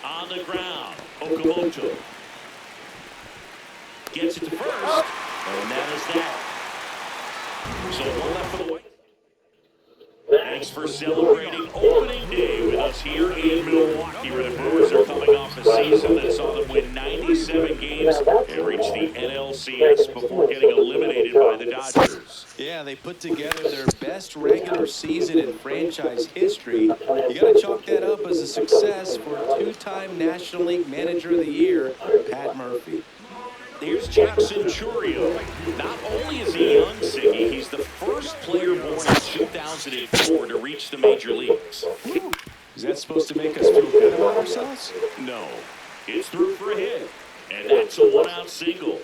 On the ground, Okamoto gets it to first, and that is that. So one left for the White. Thanks for celebrating opening day with us here in Milwaukee, where the Brewers are coming off a season that saw them win 97 games and reach the NLCS before getting eliminated by the Dodgers. Yeah, they put together their best regular season in franchise history. You got to chalk that up as a success for two-time National League Manager of the Year, Pat Murphy. Here's Jack Centurio. Not only is he young, Siggy, he's the first player born in 2004 to reach the major leagues. Is that supposed to make us feel good about ourselves? No. It's through for a hit. And that's a one-out single.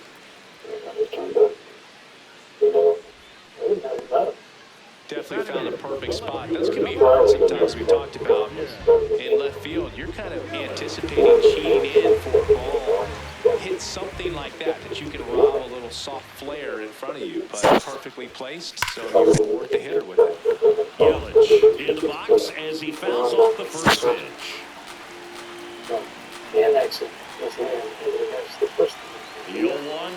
Definitely found the perfect spot. Those can be hard sometimes. We talked about in left field. You're kind of anticipating cheating in for a ball. Hit something like that you can rob a little soft flare in front of you, but perfectly placed, so you reward the hitter with it. Yelich in the box as he fouls off the first pitch. Yeah, that's it. The first the 0-1.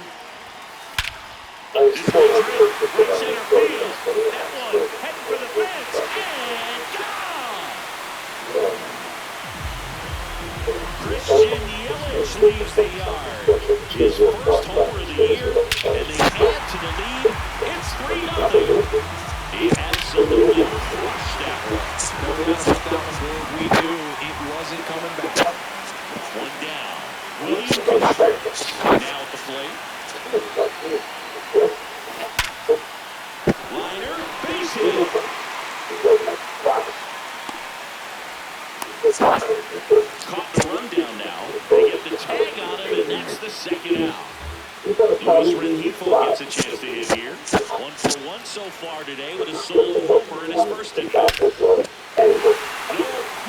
This one's right center field. That one heading for the fence and gone. Christian Yelich leaves the yard. His first homer of the year, and they add to the lead. It's 3-0. He absolutely crushed that one. No doubt about that one, we knew it wasn't coming back. One down. William Contreras now at the plate. Liner, base hit. Caught the rundown now. They get the tag on him, and that's the second out. Luis Rengifo gets a chance to hit here. 1 for 1 so far today with a solo homer in his first at bat. No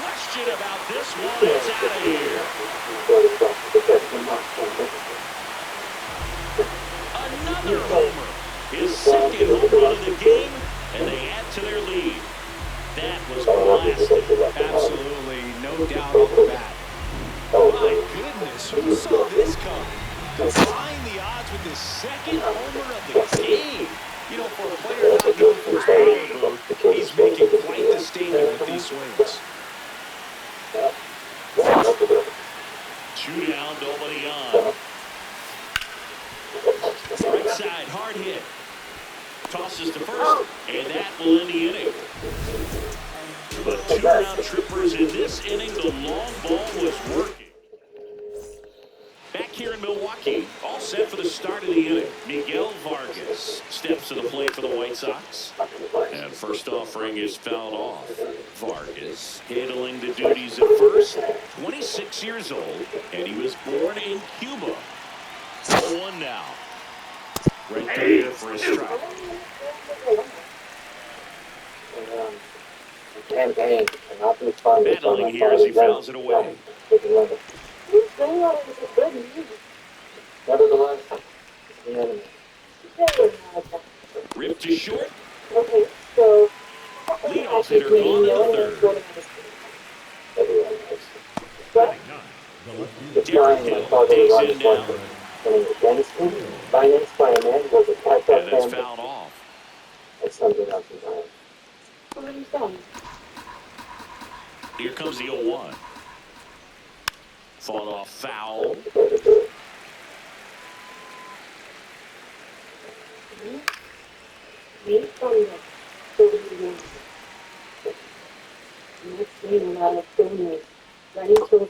question about this one. It's out of here. Another homer. His second home run of the game, and they add to their lead. That was blasted. Absolutely, no doubt on the bat. My goodness, who saw this coming? Defying the odds with his second homer of the game. You know, for a player not known for his power move, he's making quite the statement with these swings. 2 down, nobody on. Right side, hard hit. Tosses to first, and that will end the inning. The 2-round trippers in this inning, the long ball was working. Back here in Milwaukee, all set for the start of the inning. Miguel Vargas steps to the plate for the White Sox. And first offering is fouled off. Vargas handling the duties at first, 26 years old, and he was born in Cuba. 0-1 now. Right there for a strike. Battling here as he fouls it away. Ripped to short. Leadoff hitter gone in the third. Derek Hill takes it down. And that's fouled off. Here comes the 0-1. Fought off foul.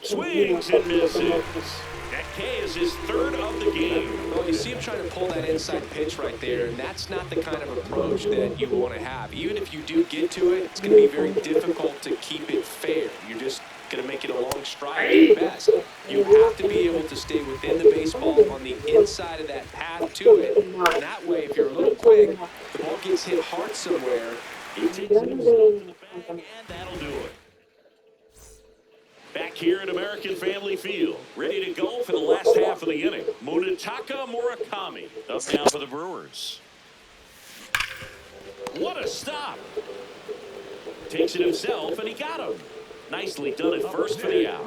Swings and misses. That K is his third of the game. Well, you see him trying to pull that inside pitch right there, and that's not the kind of approach that you want to have. Even if you do get to it, it's going to be very difficult to keep it fair. You're just going to make it a long stride at best. You have to be able to stay within the baseball on the inside of that path to it. And that way, if you're a little quick, the ball gets hit hard somewhere. He takes it himself to the bag, and that'll do it. Back here at American Family Field, ready to go for the last half of the inning. Munetaka Murakami up now for the Brewers. What a stop. Takes it himself, and he got him. Nicely done at first for the out.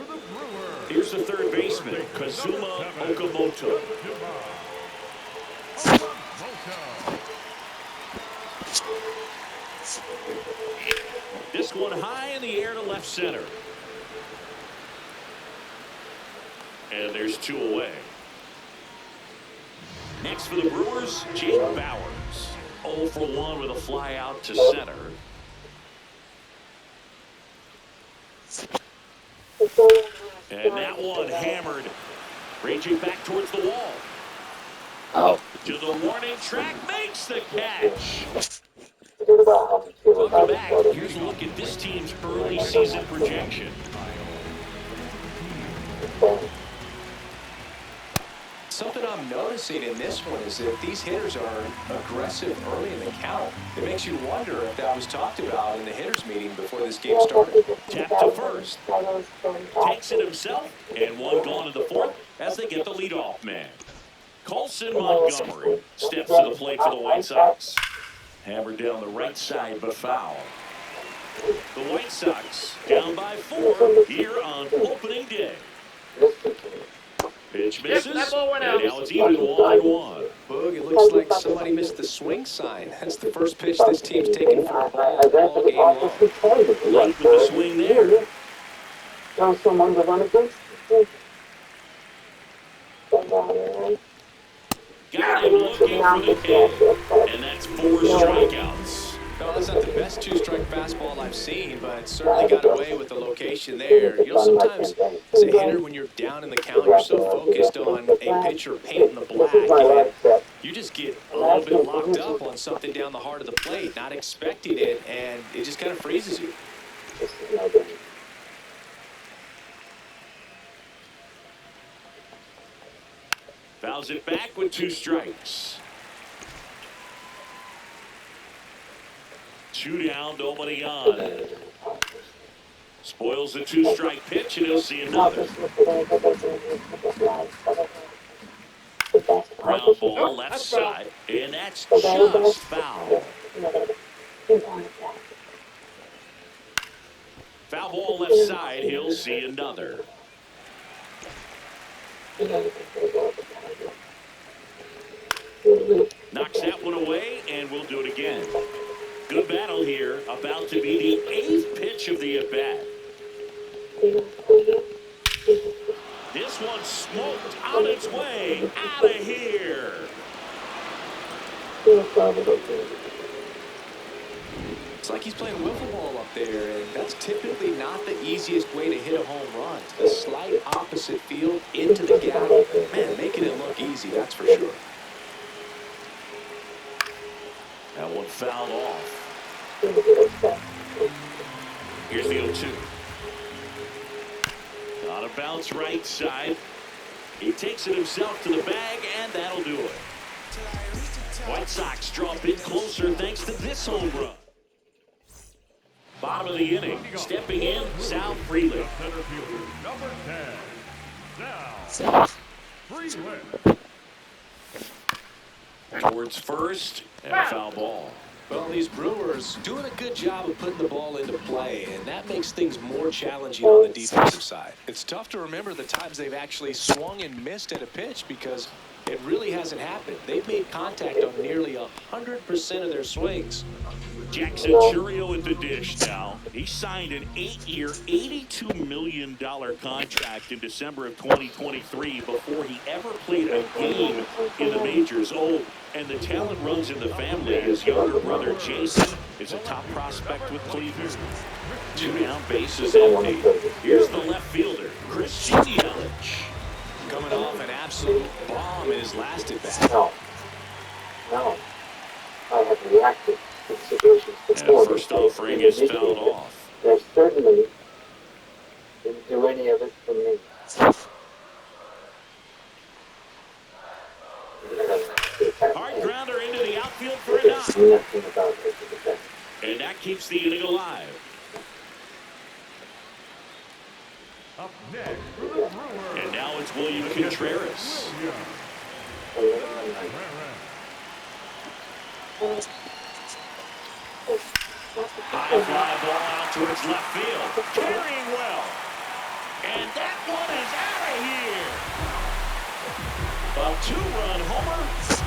Here's the third baseman, Kazuma Okamoto. This one high in the air to left center. And there's 2 away. Next for the Brewers, Jake Bowers. 0 for 1 with a fly out to center. And that one hammered, raging back towards the wall. Oh. To the warning track, makes the catch. Welcome Welcome back. Here's a look at this team's early season projection. Something I'm noticing in this one is that these hitters are aggressive early in the count. It makes you wonder if that was talked about in the hitters meeting before this game started. Tap to first. Takes it himself, and 1 gone in the 4th as they get the leadoff man. Colson Montgomery steps to the plate for the White Sox. Hammered down the right side, but foul. The White Sox down by 4 here on opening day. Pitch misses, and now it's even 1-1. Boog, it looks like somebody missed the swing sign. That's the first pitch this team's taken for a ball all game long. Late with the swing there. Got him looking for the K, and that's 4 strikeouts. No, that's not the best 2-strike fastball I've seen, but it certainly got away with the location there. You know, sometimes as a hitter, when you're down in the count, you're so focused on a pitcher painting the black, and you just get a little bit locked up on something down the heart of the plate, not expecting it, and it just kind of freezes you. Fouls it back with 2 strikes. 2 down, nobody on. Spoils the 2-strike pitch, and he'll see another. Ground ball left side, and that's just foul. Foul ball left side, he'll see another. Knocks that one away, and we'll do it again. Good battle here, about to be the 8th pitch of the at-bat. This one smoked on its way out of here. It's like he's playing wiffle ball up there, and that's typically not the easiest way to hit a home run. The slight opposite field into the gap. Man, making it look easy, that's for sure. That one fouled off. Here's the 0-2. Out of bounce right side. He takes it himself to the bag, and that'll do it. White Sox draw a bit closer thanks to this home run. Bottom of the inning, stepping in, Sal Freeland. Number 10, Sal Freeland. Towards first, and a foul ball. Well, these Brewers doing a good job of putting the ball into play, and that makes things more challenging on the defensive side. It's tough to remember the times they've actually swung and missed at a pitch because it really hasn't happened. They've made contact on nearly 100% of their swings. Jackson Churio at the dish now. He signed an 8-year, $82 million contract in December of 2023 before he ever played a game in the majors. Oh, and the talent runs in the family. His younger brother, Jason, is a top prospect with Cleveland. 2 down, bases empty. Here's the left fielder, Christian Yelich. Coming off an absolute bomb in his last at-bat. No. I have reacted to situations before. And first offering is fouled off. They certainly didn't do any of it for me. Hard grounder into the outfield for a knock. Nothing about it. And that keeps the inning alive. Up next for the Brewers. And now it's William Contreras. High fly ball out towards left field. Carrying well. And that one is two-run homer,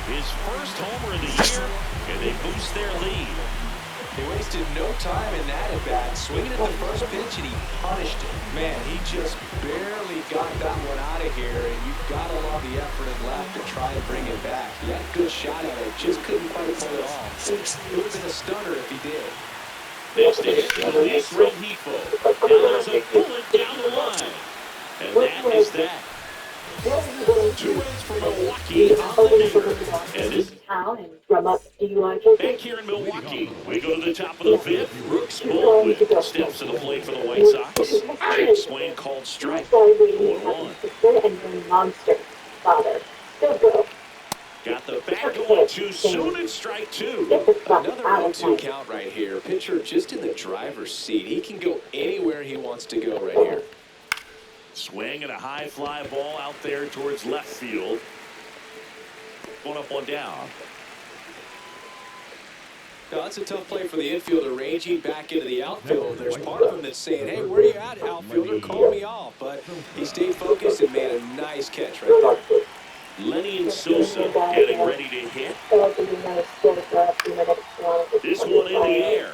his first homer of the year, and they boost their lead. They wasted no time in that at-bat, swinging at the first pitch, and he punished it. Man, he just barely got that one out of here, and you've got to love the effort and left to try and bring it back. He had a good shot at it, just couldn't quite pull it off. It would have been a stunner if he did. Next to hit, Luis Rengifo. Now there's a bullet down the line. And that is that. 2 wins for Milwaukee on the year. And this back here in Milwaukee, we go to the top of the fifth. Brooks Baldwin steps to the plate for the White Sox. Jake swing called strike. 1-1. Got the back going too soon and strike two. Another 0-2 count right here. Pitcher just in the driver's seat. He can go anywhere he wants to go right here. Swing and a high fly ball out there towards left field. 1 up, 1 down. Now, that's a tough play for the infielder, ranging back into the outfield. There's part of him that's saying, hey, where are you at, outfielder? Call me off. But he stayed focused and made a nice catch right there. Lenny and Sosa getting ready to hit. This one in the air.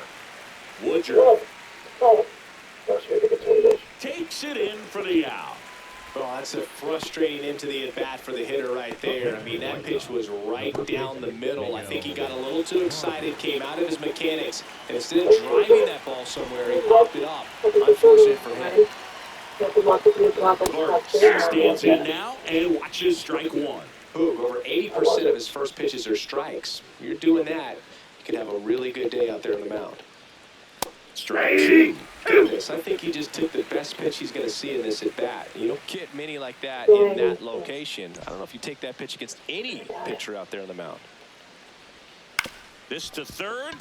Woodruff takes it in for the out. Well, that's a frustrating into the at-bat for the hitter right there. I mean, that pitch was right down the middle. I think he got a little too excited, came out of his mechanics, and instead of driving that ball somewhere, he popped it up. Unfortunate for him. Clark stands in now and watches strike 1. Boog, over 80% of his first pitches are strikes. You're doing that, you could have a really good day out there on the mound. Strike 2. Goodness, I think he just took the best pitch he's going to see in this at-bat. You don't get many like that in that location. I don't know if you take that pitch against any pitcher out there on the mound. This to third.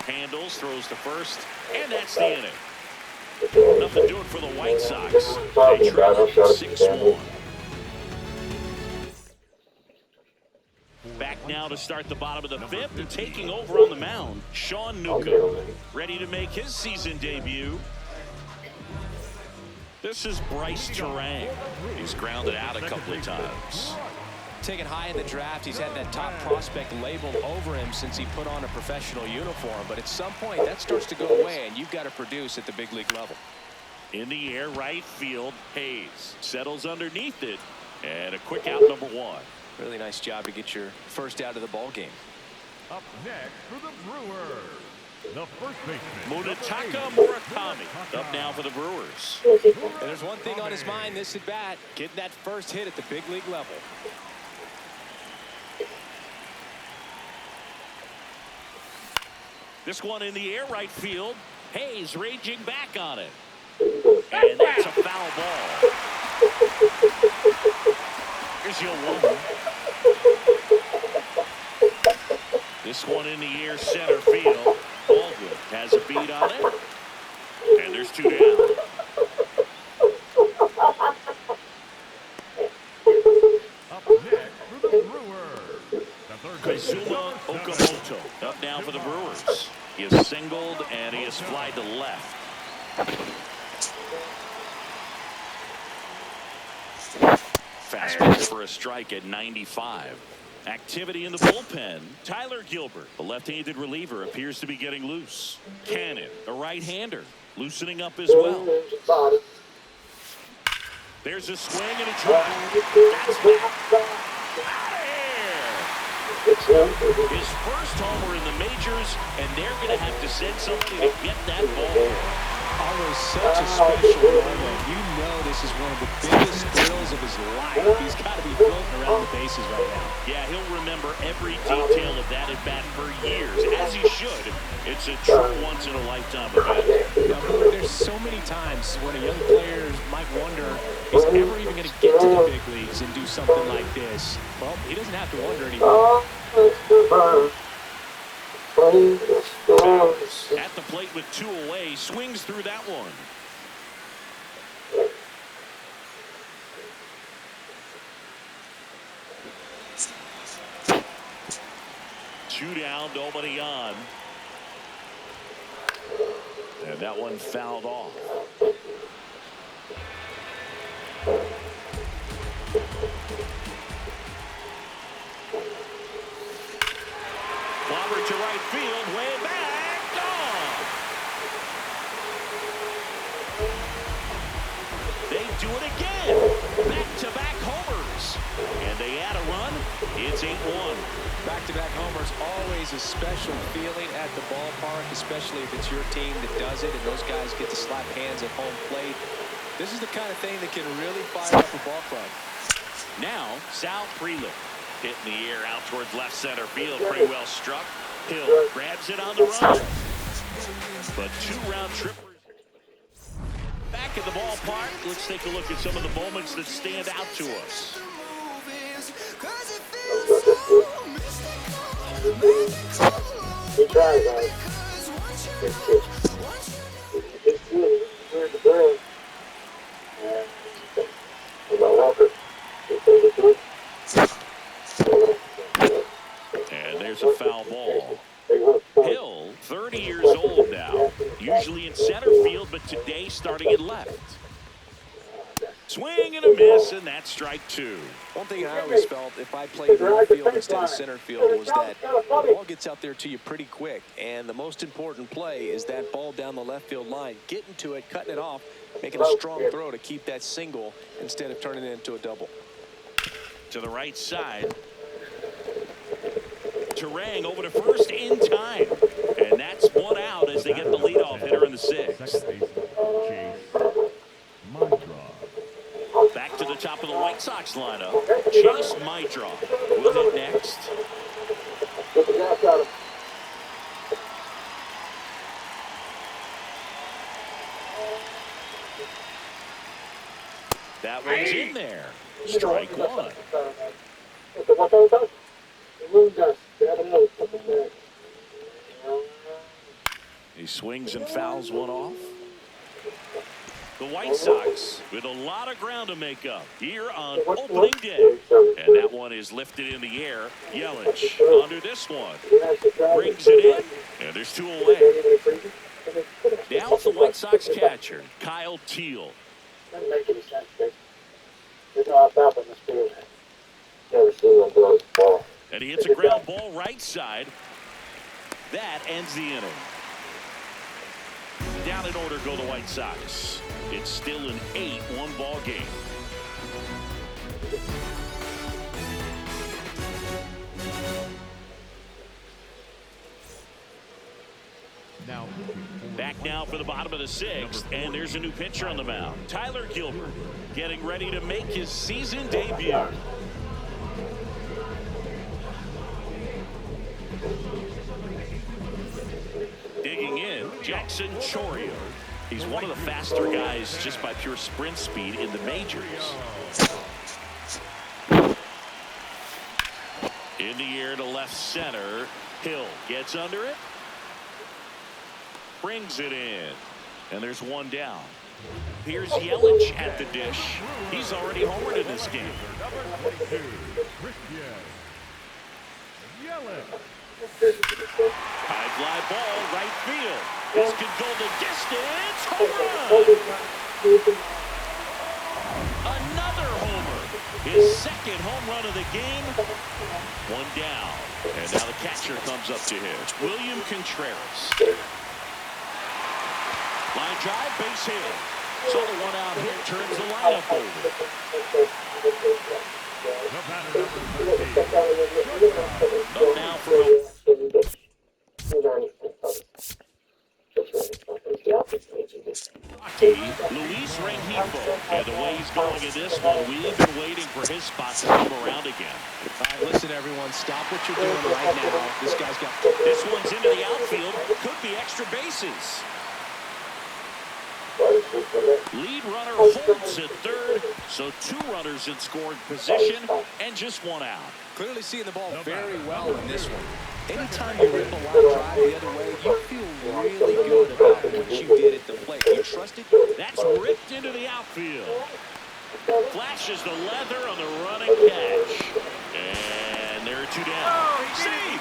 Handles, throws to first, and that's the inning. Nothing doing for the White Sox. They trail 6-1. Back now to start the bottom of the fifth, and taking over on the mound, Sean Newcomb, ready to make his season debut. This is Bryce Terang. He's grounded out a couple of times. Taken high in the draft, he's had that top prospect labeled over him since he put on a professional uniform. But at some point, that starts to go away, and you've got to produce at the big league level. In the air, right field, Hayes settles underneath it, and a quick out, number 1. Really nice job to get your first out of the ball game. Up next for the Brewers, the first baseman, Munetaka Murakami up now for the Brewers. And there's one thing on his mind this at bat, getting that first hit at the big league level. This one in the air, right field. Hayes raging back on it. And that's a foul ball. Here's your 1. This one in the air, center field. Baldwin has a beat on it. And there's 2 down. up next for the Brewers, the third baseman, Kazuma Okamoto up now for the Brewers. He is singled and he is flied to left. Fastball for a strike at 95. Activity in the bullpen. Tyler Gilbert, the left-handed reliever, appears to be getting loose. Cannon, a right-hander, loosening up as well. There's a swing and a drive. That's back. Out of here. His first homer in the majors, and they're going to have to send somebody to get that ball. Always such a special moment. You know this is one of the biggest thrills of his life. He's got to be floating around the bases right now. Yeah, he'll remember every detail of that at-bat for years, as he should. It's a true once-in-a-lifetime event. Now, there's so many times when a young player might wonder if he's ever even going to get to the big leagues and do something like this. Well, he doesn't have to wonder anymore. At the plate with 2 away, swings through that one. Two down, nobody on. And that one fouled off. field, way back, gone. They do it again. Back-to-back homers. And they add a run. It's 8-1. Back-to-back homers, always a special feeling at the ballpark, especially if it's your team that does it and those guys get to slap hands at home plate. This is the kind of thing that can really fire up a ball club. Now, Sal Prelim. Hit in the air out towards left center field. Pretty well struck. Hill grabs it on the run. But 2 round trippers. Back in the ballpark, let's take a look at some of the moments that stand out to us. He tries, guys. It's good. We're the Brewers. And Milwaukee. And there's a foul ball. Hill, 30 years old now, usually in center field, but today starting in left. Swing and a miss, and that's strike 2. One thing I always felt if I played right field instead of center field was that the ball gets out there to you pretty quick. And the most important play is that ball down the left field line, getting to it, cutting it off, making a strong throw to keep that single instead of turning it into a double. To the right side. Terang over to first in time. And that's 1 out as they get the leadoff hitter in the 6th. Back to the top of the White Sox lineup. Chase Mydroff will hit next. That one's in there. Strike 1. He swings and fouls one off. The White Sox with a lot of ground to make up here on opening day. And that one is lifted in the air. Yelich under this one. Brings it in. And there's 2 away. Now it's the White Sox catcher, Kyle Teal. Doesn't make any sense, Dick. There's no outfield in this field. Never seen one blow the ball. And he hits a ground ball right side. That ends the inning. Down in order go the White Sox. It's still an 8-1 ball game. Back now for the bottom of the 6th, and there's a new pitcher on the mound. Tyler Gilbert getting ready to make his season debut. Digging in, Jackson Chourio. He's one of the faster guys just by pure sprint speed in the majors. In the air to left center. Hill gets under it. Brings it in. And there's 1 down. Here's Yelich at the dish. He's already homered in this game. High fly ball, right field. This could go the distance. Home run. Another homer. His 2nd home run of the game. 1 down. And now the catcher comes up to him. William Contreras. Line drive, base hit. So the 1 out here turns the lineup over. But now for Luis Rengifo. And the way he's going in this one, we've been waiting for his spot to come around again. All right, listen, everyone, stop what you're doing right now. This guy's got... This one's into the outfield. Could be extra bases. Lead runner holds at third, so 2 runners in scoring position and just 1 out. Clearly seeing the ball very well in this one. Anytime you rip a line drive the other way, you feel really good about what you did at the plate. You trust it? That's ripped into the outfield. Flashes the leather on the running catch. And there are 2 down. Save!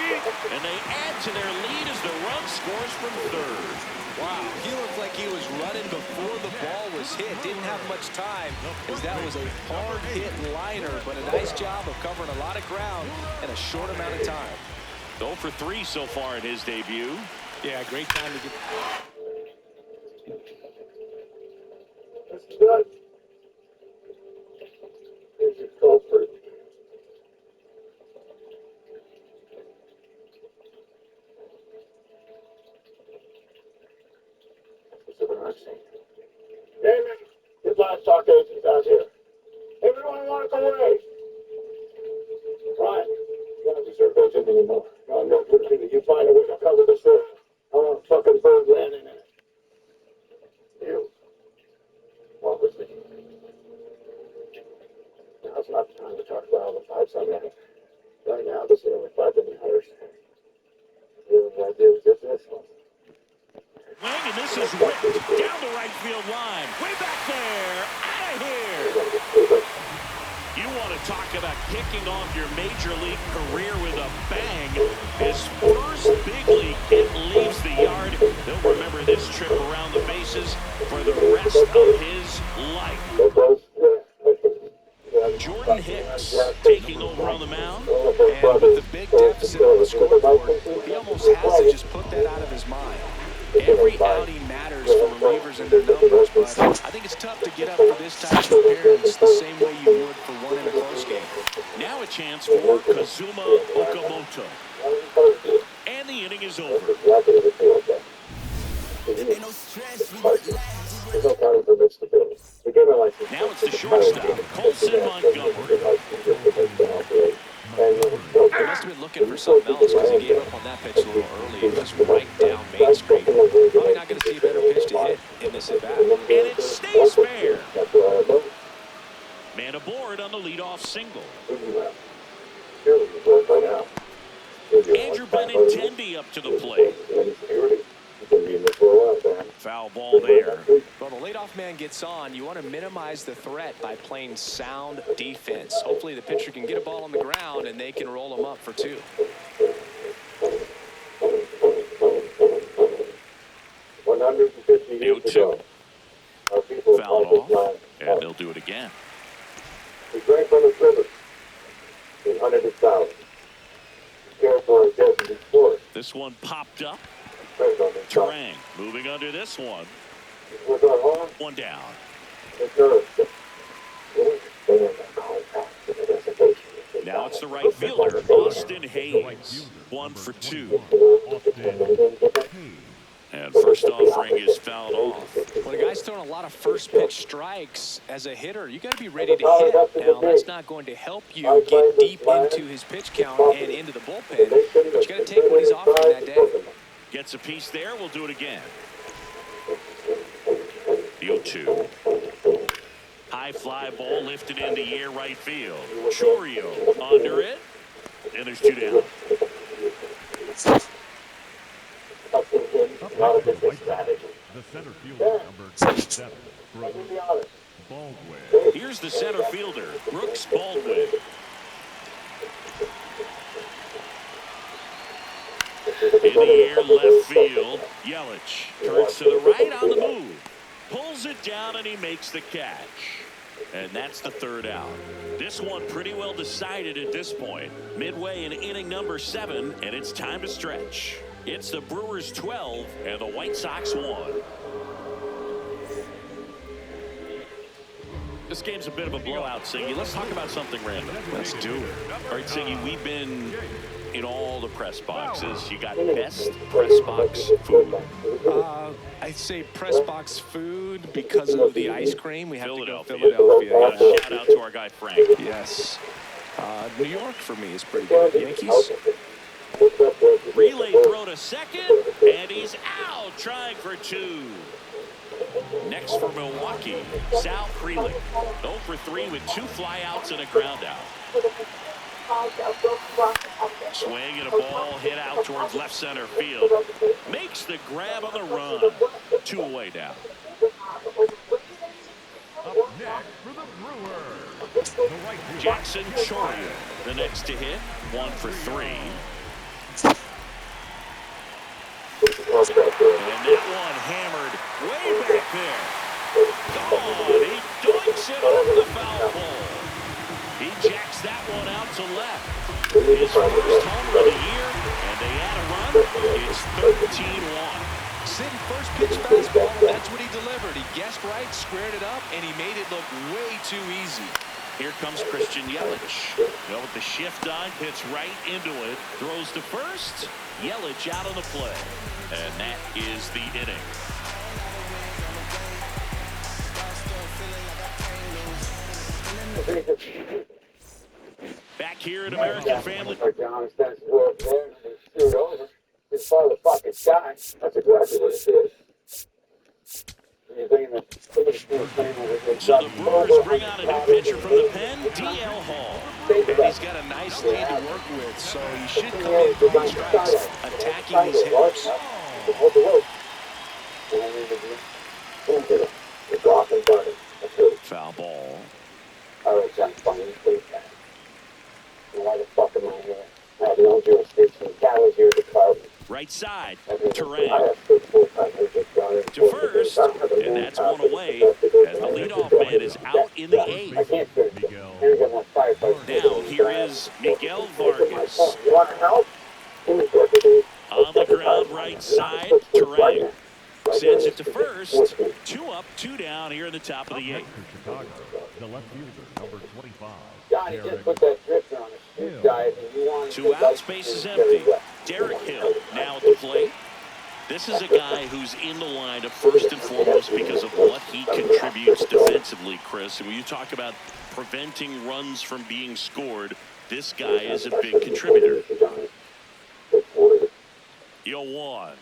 And they add to their lead as the run scores from third. Wow, he looked like he was running before the ball was hit. Didn't have much time as that was a hard hit liner, but a nice job of covering a lot of ground in a short amount of time. 0 for 3 so far in his debut. Yeah, great time to get. This is good. Here's your culprit. Damon, get livestock agents out here. Everyone want to come away. Ryan, you don't deserve agent anymore. I'm not going to you find a way to cover this earth. I want fucking bird landing in it. You, walk with me. Now's not the time to talk about all the fights I'm in. Right now, this is the only fight that matters. The only idea is just this one. Wing, and this is whipped down the right field line. Way back there. Out of here. You want to talk about kicking off your major league career with a bang. His first big league hit leaves the yard. He'll remember this trip around the bases for the rest of his life. Jordan Hicks taking over on the mound. And with the big deficit on the scoreboard, he almost has to just put that out of his mind. Every outing matters for relievers and their numbers, but I think it's tough to get up for this type of appearance the same way you would for one in a close game. Now a chance for Kazuma Okamoto. And the inning is over. Now it's the shortstop, Colson Montgomery. He must have been looking for something else because he gave up on that pitch a little early. It was right down Main Street. Probably not going to see a better pitch to hit in this at-bat. And it stays fair. Man aboard on the leadoff single. Andrew Benintendi up to the plate. Foul ball there. Well, the leadoff man gets on. You want to minimize the threat by playing sound defense. Hopefully the pitcher can get a ball on the ground and they can roll him up for 2. 0-2. Fouled off, and they'll do it again. He drank from his river. He hunted his cows. He cared for his dead and sport. This one popped up. Terang moving under this one. One down. Now it's the right fielder, Austin Hayes. 1 for 2. And first offering is fouled off. When a guy's throwing a lot of first pitch strikes as a hitter, you got to be ready to hit. Now, that's not going to help you get deep into his pitch count and into the bullpen, but you got to take what he's offering that day. Gets a piece there. We'll do it again. The 0-2. High fly ball lifted in the air right field. Chorio under it. And there's 2 down. The center fielder, number 7, Brooks Baldwin. Here's the center fielder, Brooks Baldwin. In the air, left field. Yelich turns to the right on the move. Pulls it down, and he makes the catch. And that's the 3rd out. This one pretty well decided at this point. Midway in inning number 7, and it's time to stretch. It's the Brewers 12 and the White Sox 1. This game's a bit of a blowout, Siggy. Let's talk about something random. Let's do it. All right, Siggy, we've been in all the press boxes. You got best press box food. I'd say press box food because of the ice cream. We have to go Philadelphia. Philadelphia. Shout out to our guy Frank. Yes. New York for me is pretty good. Yankees. Relay throw to second, and he's out trying for 2. Next for Milwaukee, Sal Frelick. 0 for 3 with 2 flyouts and a ground out. Swing and a ball hit out towards left center field. Makes the grab on the run. 2 away now. Up next for the Brewers, the right fielder, Jackson Chorio, the next to hit. 1 for 3. And that one hammered way back there. Gone. He doinks it over the foul pole. He jacks that one out to left. His first homer of the year, and they add a run. It's 13-1. Sitting first pitch fastball, and that's what he delivered. He guessed right, squared it up, and he made it look way too easy. Here comes Christian Yelich. Well, with the shift on, hits right into it. Throws to first. Yelich out on the play. And that is the inning. Back here at American Family. It's part of the fucking sky. That's exactly what it is. So the Brewers bring on a new pitcher from the pen, D.L. Hall. And he's got a nice lead to work with, so he should come in throwing strikes, attacking these hitters. Foul ball. All right, John, fine. Why the fuck am I here? I have no jurisdiction. Cowards here to carve. Right side, Terrain to first, and that's one away as the leadoff man is out in the eighth. Now here is Miguel Vargas. You want to help? On the ground, right side, Terrain sends it to first. 2 up, 2 down here in the top of the eighth. Chicago, the left fielder, number 25. Johnny just put that drifter on his guys, and you want 2 out, space is empty. Derek Hill now at the plate. This is a guy who's in the lineup first and foremost because of what he contributes defensively, Chris. And when you talk about preventing runs from being scored, this guy is a big contributor. 0-1.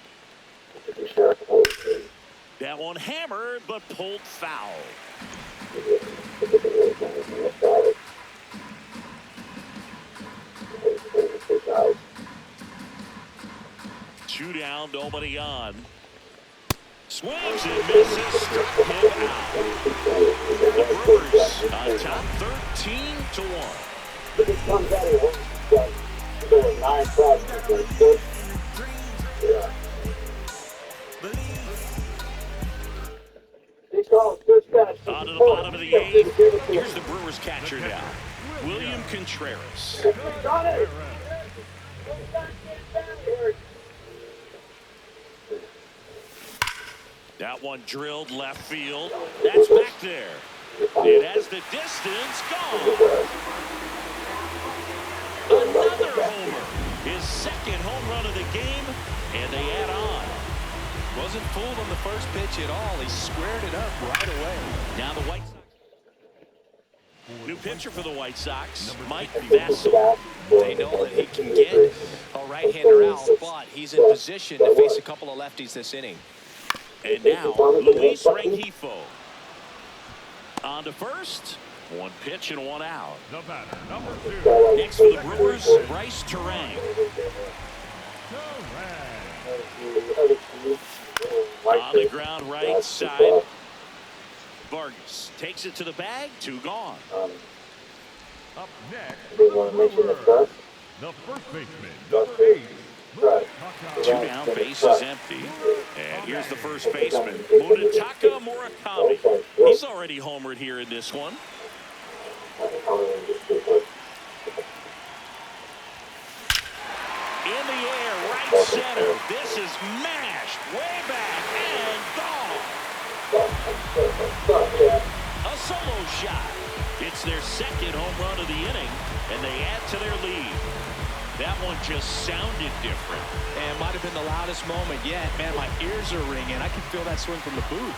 That one hammered, but pulled foul. Two down, nobody on. Swings and misses, struck him out. The Brewers on top 13-1. On to the bottom of the eighth. Here's the Brewers catcher now, William Contreras. That one drilled left field. That's back there. It has the distance gone. Another homer. His second home run of the game, and they add on. Wasn't fooled on the first pitch at all. He squared it up right away. Now the White Sox. New pitcher for the White Sox, Mike Vasil. They know that he can get a right-hander out, but he's in position to face a couple of lefties this inning. And now Luis Rengifo. On to first. 1 pitch and 1 out. The batter, number 2. Next for the Brewers, Bryce Terang. On the ground right side. Vargas takes it to the bag. 2 gone. Up next, the first baseman, number 8. 2 down, base is empty. And here's the first baseman, Munetaka Murakami. He's already homered here in this one. In the air, right center. This is mashed way back and gone. A solo shot. It's their second home run of the inning, and they add to their lead. That one just sounded different. And might have been the loudest moment yet. Man, my ears are ringing. I can feel that swing from the booth.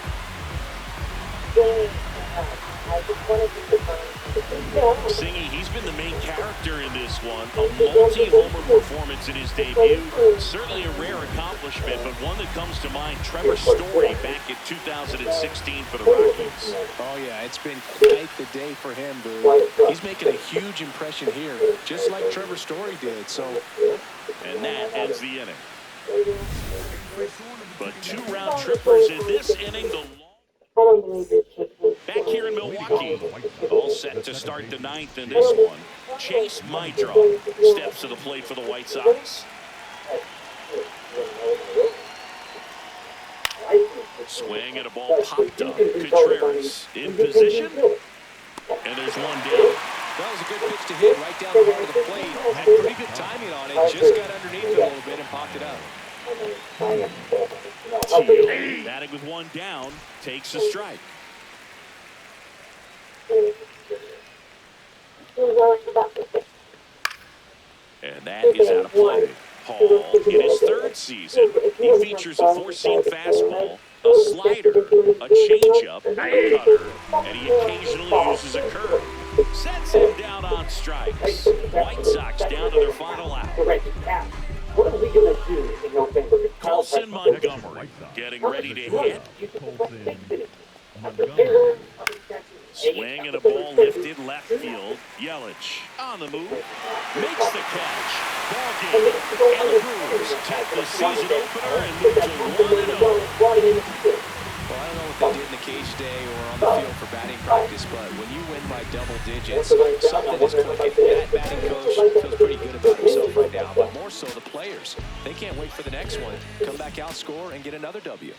Singy, he's been the main character in this one. A multi-homer performance in his debut. Certainly a rare accomplishment, but one that comes to mind. Trevor Story back in 2016 for the Rockies. Oh, yeah, it's been quite the day for him, Boo. He's making a huge impression here, just like Trevor Story did. So, and that ends the inning. But 2 round trippers in this inning. Back here in Milwaukee, all set to start the 9th in this one. Chase Maedron steps to the plate for the White Sox. Swing and a ball popped up. Contreras in position. And there's 1 down. That was a good pitch to hit right down the heart of the plate. Had pretty good timing on it. Just got underneath it a little bit and popped it up. Teal, batting with one down, takes a strike. And that is out of play. Hall, in his third season, he features a four-seam fastball, a slider, a changeup, a cutter, and he occasionally uses a curve. Sets him down on strikes. White Sox down to their final out. What are we going to do in November? Colson Montgomery getting ready to hit. Colson Montgomery. Swing and a ball lifted left field. Yelich on the move. Makes the catch. Ball game. And the Brewers take the season opener and move to 1-0. Well, I don't know what they did in the cage today or on the field for batting practice, but when you win by double digits, something is clicking. That batting coach feels pretty good about himself right now, but more so the players. They can't wait for the next one. Come back out, score, and get another W.